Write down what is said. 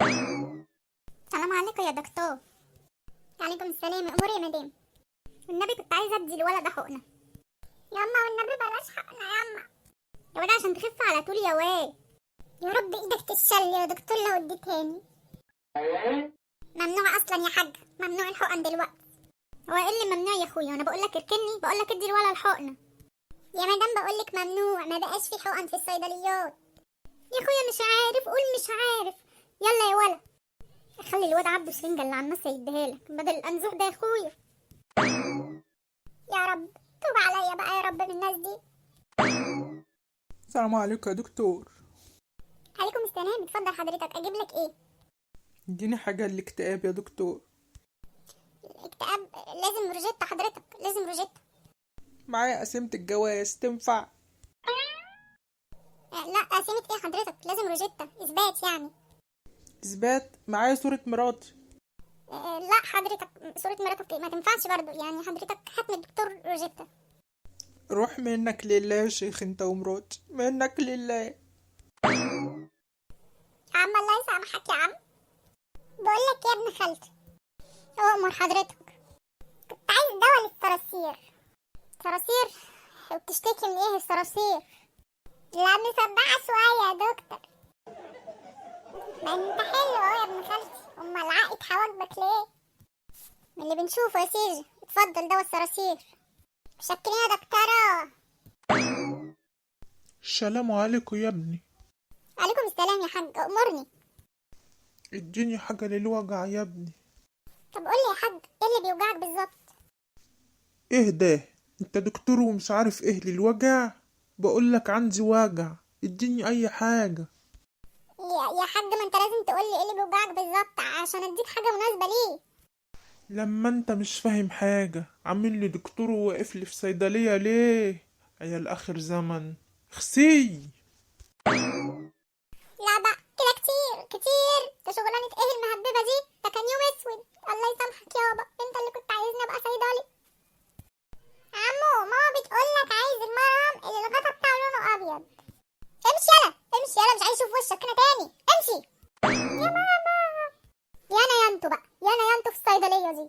السلام عليكم يا دكتور. وعليكم السلام. اموري يا مدام. والنبي كنت عايزه ادي الولد ده حقنه. ياما والنبي بلاش حقنه ياما. يا ولد عشان تخف على طول يا واد. يا رب ايدك تتشل يا دكتور لو اديتهاني. ممنوع اصلا يا حاج، ممنوع الحقن دلوقتي. هو ايه اللي ممنوع يا اخويا؟ وانا بقول لك اركني، بقول لك ادي الولد الحقنه. يا مدام بقول لك ممنوع، ما بقاش في حقن في الصيدليات. يا اخويا مش عارف، قول مش عارف. يلا يا ولد خلي الواد عبده سرنجة اللي على الناس يديها لك بدل الانزوح ده يا اخويا. يا رب توب عليا بقى يا رب من الناس دي. السلام عليكم يا دكتور. عليكم السلام. اتفضل حضرتك، اجيب لك ايه؟ اديني حاجة للاكتئاب يا دكتور. اكتئاب؟ لازم روجيتا حضرتك، لازم روجيتا. معايا قسيمة الجواز تنفع؟ لا قسيمة ايه حضرتك؟ لازم روجيتا اثبات يعني. اثبات؟ معايا صورة مراتي. لا حضرتك صورة مراتك ما تنفعش برضو يعني. حضرتك هات من الدكتور روجيتا. روح منك لله يا شيخ انت ومراتي، منك لله. يا عم الله يسامحك يا عم. بقول لك يا ابن خالتي، اؤمر حضرتك. كنت عايز دواء للصراصير. صراصير؟ وبتشتكي من ايه الصراصير؟ لا مصدعة شوية يا دكتور. ما انت حلو اهو يا ابن خالتي، امال عقد حواجبك ليه؟ من اللي بنشوفه يا سيدي. اتفضل دواء الصراصير. متشكرين يا دكتورة. السلام عليكم يا ابني. عليكم السلام يا حاج، امرني. اديني حاجة للوجع يا ابني. طب قولي يا حاج، ايه اللي بيوجعك بالظبط؟ ايه ده؟ انت دكتور ومش عارف ايه للوجع؟ بقولك عندي وجع، اديني اي حاجة. يا حاج ما انت لازم تقولي ايه اللي بيوجعك بالظبط عشان اديك حاجة مناسبة ليه. لما انت مش فاهم حاجة عامل لي دكتور وواقف لي في صيدلية ليه؟ عيال اخر زمن. اخسي. لا بقى كده كتير كتير. ده شغلانة ايه المهببة دي؟ ده كان يوم اسود. الله يسامحك يابا، انت اللي كنت عايزني ابقى صيدلي. عمو ماما بتقولك عايز المرهم اللي الغطا بتاعه لونه ابيض. امشي يلا امشي يلا، مش عايز اشوف وشك هنا تاني. امشي يا ماما. يا انا يا انتو بقى، يا انا يا انتو في الصيدلية دي.